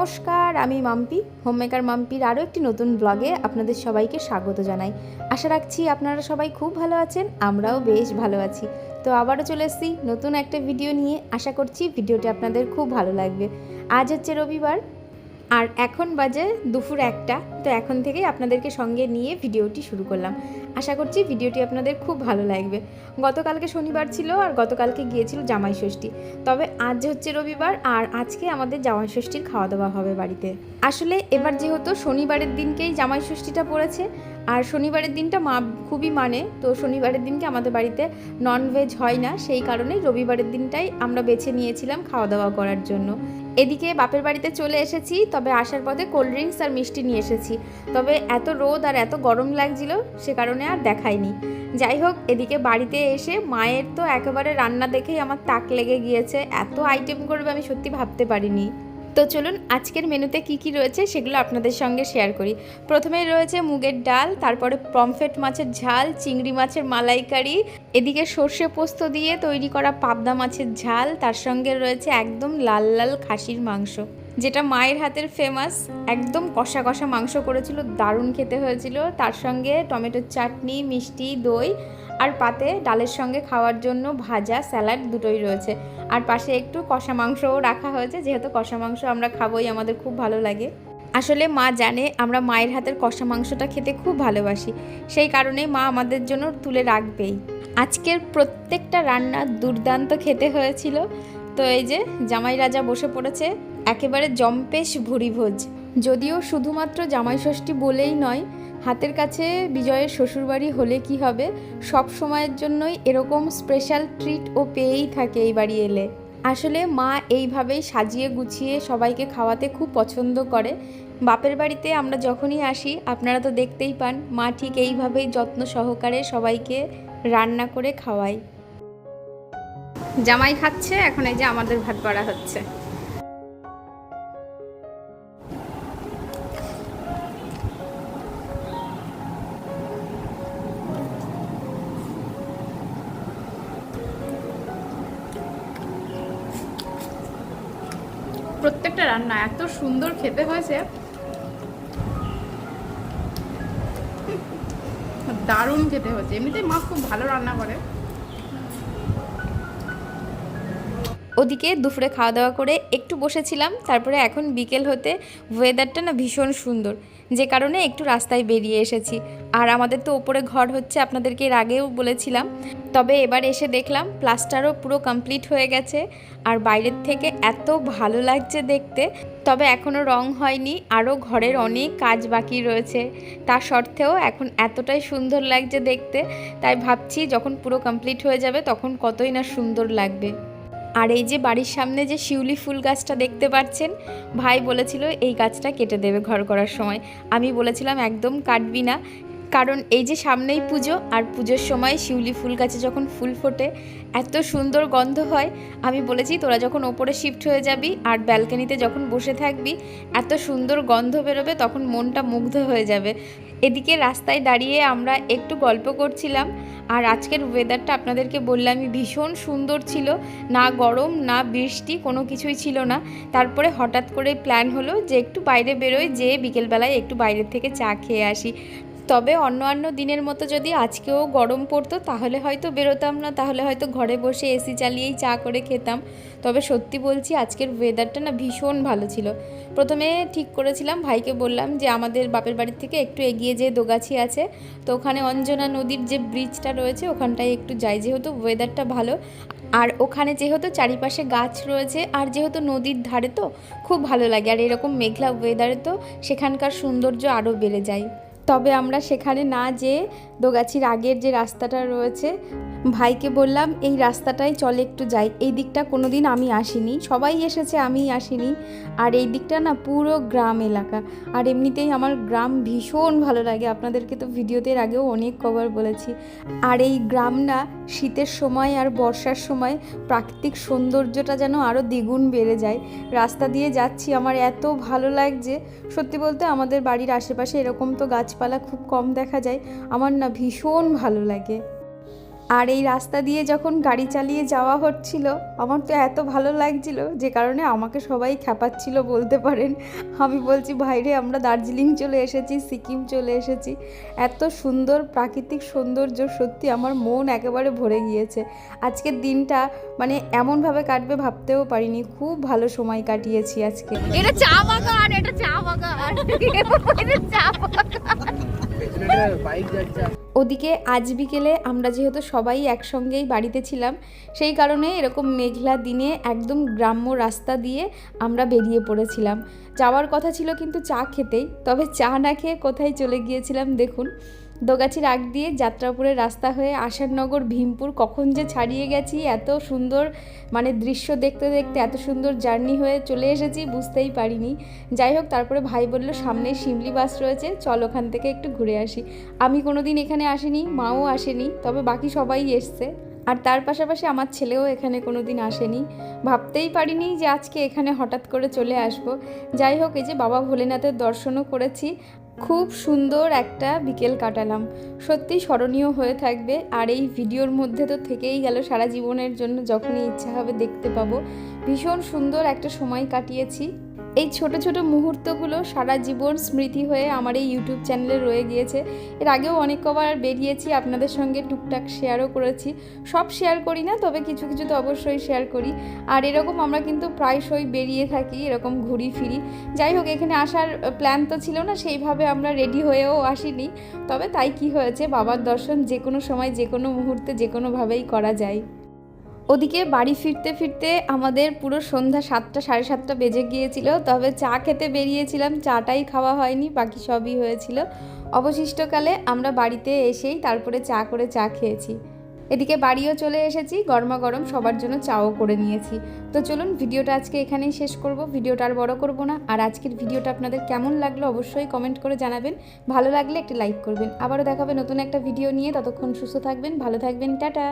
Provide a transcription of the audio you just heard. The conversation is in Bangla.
নমস্কার, আমি মাম্পি, হোমমেকার মাম্পির আরও একটি নতুন ব্লগে আপনাদের সবাইকে স্বাগত জানাই। আশা রাখছি আপনারা সবাই খুব ভালো আছেন, আমরাও বেশ ভালো আছি। তো আবারও চলে এসেছি নতুন একটা ভিডিও নিয়ে। আশা করছি ভিডিওটি আপনাদের খুব ভালো লাগবে। আজ হচ্ছে রবিবার আর এখন বাজে দুপুর 1টা। তো এখন থেকেই আপনাদেরকে সঙ্গে নিয়ে ভিডিওটি শুরু করলাম। আশা করছি ভিডিওটি আপনাদের খুব ভালো লাগবে। গতকালকে শনিবার ছিল আর গতকালকে গিয়েছিল জামাই ষষ্ঠী, তবে আজ হচ্ছে রবিবার আর আজকে আমাদের জামাই ষষ্ঠীর খাওয়া দাওয়া হবে বাড়িতে। আসলে এবার যেহেতু শনিবারের দিনকেই জামাই ষষ্ঠীটা পড়েছে আর শনিবারের দিনটা মা খুবই মানে, তো শনিবারের দিনকে আমাদের বাড়িতে ননভেজ হয় না, সেই কারণেই রবিবারের দিনটাই আমরা বেছে নিয়েছিলাম খাওয়া দাওয়া করার জন্য। এদিকে বাপের বাড়িতে চলে এসেছি, তবে আসার পথে কোল্ড ড্রিঙ্কস আর মিষ্টি নিয়ে এসেছি, তবে এত রোদ আর এত গরম লাগছিল সে কারণে আর দেখাইনি। যাই হোক, এদিকে বাড়িতে এসে মায়ের তো একেবারে রান্না দেখেই আমার তাক লেগে গিয়েছে। এত আইটেম করবে আমি সত্যি ভাবতে পারিনি। তো চলুন আজকের মেনুতে কি কি রয়েছে সেগুলো আপনাদের সঙ্গে শেয়ার করি। প্রথমেই রয়েছে মুগের ডাল, তারপরে পমফ্রেট মাছের ঝাল, চিংড়ি মাছের মালাইকারি, এদিকে সর্ষে পোস্ত দিয়ে তৈরি করা পাবদা মাছের ঝাল, তার সঙ্গে রয়েছে একদম লাল লাল খাসির মাংস, যেটা মায়ের হাতের ফেমাস। একদম কষা কষা মাংস করেছিল, দারুণ খেতে হয়েছিল। তার সঙ্গে টমেটোর চাটনি, মিষ্টি, দই আর পাতে ডালের সঙ্গে খাওয়ার জন্য ভাজা, স্যালাড দুটোই রয়েছে। আর পাশে একটু কষা মাংসও রাখা হয়েছে, যেহেতু কষা মাংস আমরা খাবোই, আমাদের খুব ভালো লাগে। আসলে মা জানে আমরা মায়ের হাতের কষা মাংসটা খেতে খুব ভালোবাসি, সেই কারণেই মা আমাদের জন্য তুলে রাখবেই। আজকের প্রত্যেকটা রান্না দুর্দান্ত খেতে হয়েছিল। তো এই যে জামাই রাজা বসে পড়েছে, একেবারে জম্পেশ ভুরিভোজ। যদিও শুধুমাত্র জামাই ষষ্ঠী বলেই নয়, হাতের কাছে বিজয়ের শ্বশুরবাড়ি হলে কি হবে, সব সময়ের জন্যই এরকম স্পেশাল ট্রিট ও পেয়েই থাকে এই বাড়ি এলে। আসলে মা এইভাবেই সাজিয়ে গুছিয়ে সবাইকে খাওয়াতে খুব পছন্দ করে। বাপের বাড়িতে আমরা যখনই আসি আপনারা তো দেখতেই পান, মা ঠিক এইভাবেই যত্ন সহকারে সবাইকে রান্না করে খাওয়ায়। জামাই খাচ্ছে, এখন এই যে আমাদের ভাত বাড়া হচ্ছে। প্রত্যেকটা রান্না এত সুন্দর খেতে হয়েছে, দারুণ খেতে হয়েছে। এমনিতেই মা খুব ভালো রান্না করে। ওদিকে দুপুরে খাওয়া দাওয়া করে একটু বসেছিলাম, তারপরে এখন বিকেল হতে ওয়েদারটা না ভীষণ সুন্দর, যে কারণে একটু রাস্তায় বেরিয়ে এসেছি। আর আমাদের তো ওপরে ঘর হচ্ছে, আপনাদেরকে এর আগেও বলেছিলাম, তবে এবার এসে দেখলাম প্লাস্টারও পুরো কমপ্লিট হয়ে গেছে আর বাইরের থেকে এত ভালো লাগছে দেখতে। তবে এখনও রং হয়নি, আরও ঘরের অনেক কাজ বাকি রয়েছে, তা সত্ত্বেও এখন এতটাই সুন্দর লাগছে দেখতে, তাই ভাবছি যখন পুরো কমপ্লিট হয়ে যাবে তখন কতই না সুন্দর লাগবে। আর এই যে বাড়ির সামনে যে শিউলি ফুল গাছটা দেখতে পাচ্ছেন, ভাই বলেছিল এই গাছটা কেটে দেবে ঘর করার সময়। আমি বলেছিলাম একদম কাটবি না, কারণ এই যে সামনেই পুজো আর পুজোর সময় শিউলি ফুল গাছে যখন ফুল ফোটে এত সুন্দর গন্ধ হয়। আমি বলেছি তোরা যখন ওপরে শিফট হয়ে যাবি আর ব্যালকনিতে যখন বসে থাকবি এত সুন্দর গন্ধ বেরোবে, তখন মনটা মুগ্ধ হয়ে যাবে। এদিকে রাস্তায় দাঁড়িয়ে আমরা একটু গল্প করছিলাম আর আজকের ওয়েদারটা আপনাদেরকে বললামই ভীষণ সুন্দর ছিল, না গরম না বৃষ্টি, কোনো কিছুই ছিল না। তারপরে হঠাৎ করে প্ল্যান হলো যে একটু বাইরে বেরোই, যে বিকেলবেলায় একটু বাইরের থেকে চা খেয়ে আসি। তবে অন্য দিনের মতো যদি আজকেও গরম পড়তো তাহলে হয়তো বেরোতাম না, তাহলে হয়তো ঘরে বসে এসি চালিয়েই চা করে খেতাম। তবে সত্যি বলছি আজকের ওয়েদারটা না ভীষণ ভালো ছিল। প্রথমে ঠিক করেছিলাম, ভাইকে বললাম যে আমাদের বাপের বাড়ির থেকে একটু এগিয়ে যে দোগাছি আছে, তো ওখানে অঞ্জনা নদীর যে ব্রিজটা রয়েছে ওখানটায় একটু যাই, যেহেতু ওয়েদারটা ভালো আর ওখানে যেহেতু চারিপাশে গাছ রয়েছে আর যেহেতু নদীর ধারে তো খুব ভালো লাগে। আর এরকম মেঘলা ওয়েদারে তো সেখানকার সৌন্দর্য আরও বেড়ে যায়। তবে আমরা সেখানে না যেয়ে দোগাছির আগের যে রাস্তাটা রয়েছে, ভাইকে বললাম এই রাস্তাটাই চলে একটু যাই। এই দিকটা কোনো দিন আমি আসিনি, সবাই এসেছে আমিই আসিনি। আর এই দিকটা না পুরো গ্রাম এলাকা, আর এমনিতেই আমার গ্রাম ভীষণ ভালো লাগে, আপনাদেরকে তো ভিডিওতে এর আগেও অনেক কবার বলেছি। আর এই গ্রাম না শীতের সময় আর বর্ষার সময় প্রাকৃতিক সৌন্দর্যটা যেন আরও দ্বিগুণ বেড়ে যায়। রাস্তা দিয়ে যাচ্ছি আমার এত ভালো লাগছে, সত্যি বলতে আমাদের বাড়ির আশেপাশে এরকম তো গাছপালা খুব কম দেখা যায়, আমার না ভীষণ ভালো লাগে। আর এই রাস্তা দিয়ে যখন গাড়ি চালিয়ে যাওয়া হচ্ছিল আমার তো এত ভালো লাগছিল, যে কারণে আমাকে সবাই খ্যাপাচ্ছিল বলতে পারেন। আমি বলছি ভাইরে আমরা দার্জিলিং চলে এসেছি, সিকিম চলে এসেছি। এত সুন্দর প্রাকৃতিক সৌন্দর্য, সত্যি আমার মন একেবারে ভরে গিয়েছে। আজকের দিনটা মানে এমনভাবে কাটবে ভাবতেও পারিনি, খুব ভালো সময় কাটিয়েছি আজকে। এটা চা বাগান, এটা চা বাগান, এটা চা বাগান। ওদিকে আজ বিকেলে আমরা যেহেতু সবাই একসঙ্গেই বাড়িতে ছিলাম, সেই কারণে এরকম মেঘলা দিনে একদম গ্রাম্য রাস্তা দিয়ে আমরা বেরিয়ে পড়েছিলাম। যাওয়ার কথা ছিল কিন্তু চা খেতেই, তবে চা না খেয়ে কোথায় চলে গিয়েছিলাম দেখুন। দোগাছির আগ দিয়ে যাত্রাপুরের রাস্তা হয়ে আশারনগর, ভীমপুর কখন যে ছাড়িয়ে গেছি, এত সুন্দর মানে দৃশ্য দেখতে দেখতে এত সুন্দর জার্নি হয়ে চলে এসেছি বুঝতেই পারিনি। যাই হোক, তারপরে ভাই বলল সামনে শিমলি বাস রয়েছে, চল ওখান থেকে একটু ঘুরে আসি। আমি কোনো দিন এখানে আসিনি, মাও আসেনি, তবে বাকি সবাই এসছে। আর তার পাশাপাশি আমার ছেলেও এখানে কোনো দিন আসেনি। ভাবতেই পারিনি যে আজকে এখানে হঠাৎ করে চলে আসব। যাই হোক, এই যে বাবা ভোলেনাথের দর্শনও করেছি, খুব সুন্দর একটা বিকেল কাটালাম, সত্যি স্মরণীয় হয়ে থাকবে। আর এই ভিডিওর মধ্যে তো থেকেই গেল সারা জীবনের জন্য, যখনই ইচ্ছা হবে দেখতে পাবো। ভীষণ সুন্দর একটা সময় কাটিয়েছি। এই ছোট ছোট মুহূর্তগুলো সারা জীবন স্মৃতি হয়ে আমার এই ইউটিউব চ্যানেলে রয়ে গিয়েছে। এর আগেও অনেক কবার বেরিয়েছি, আপনাদের সঙ্গে টুকটাক শেয়ারও করেছি। সব শেয়ার করি না, তবে কিছু কিছু তো অবশ্যই শেয়ার করি। আর এরকম আমরা কিন্তু প্রায়শই বেরিয়ে থাকি, এরকম ঘুরি ফিরি। যাই হোক, এখানে আসার প্ল্যান তো ছিল না, সেইভাবে আমরা রেডি হয়েও আসিনি। তবে তাই কি হয়েছে, বাবার দর্শন যে কোনো সময়, যে কোনো মুহূর্তে, যে কোনোভাবেই করা যায়। ওদিকে বাড়ি ফিরতে ফিরতে আমাদের পুরো সন্ধ্যা 7টা, 7:30 বেজে গিয়েছিল। তবে চা খেতে বেরিয়েছিলাম, চাটাই খাওয়া হয়নি, বাকি সবই হয়েছিল। অবশিষ্টকালে আমরা বাড়িতে এসেই তারপরে চা করে চা খেয়েছি। এদিকে বাড়িও চলে এসেছি, গরমা গরম সবার জন্য চাও করে নিয়েছি। তো চলুন ভিডিওটা আজকে এখানেই শেষ করব, ভিডিওটা আর বড় করব না। আর আজকের ভিডিওটা আপনাদের কেমন লাগলো অবশ্যই কমেন্ট করে জানাবেন, ভালো লাগলে একটি লাইক করবেন। আবারও দেখাবে নতুন একটা ভিডিও নিয়ে, ততক্ষণ সুস্থ থাকবেন, ভালো থাকবেন, টাটা।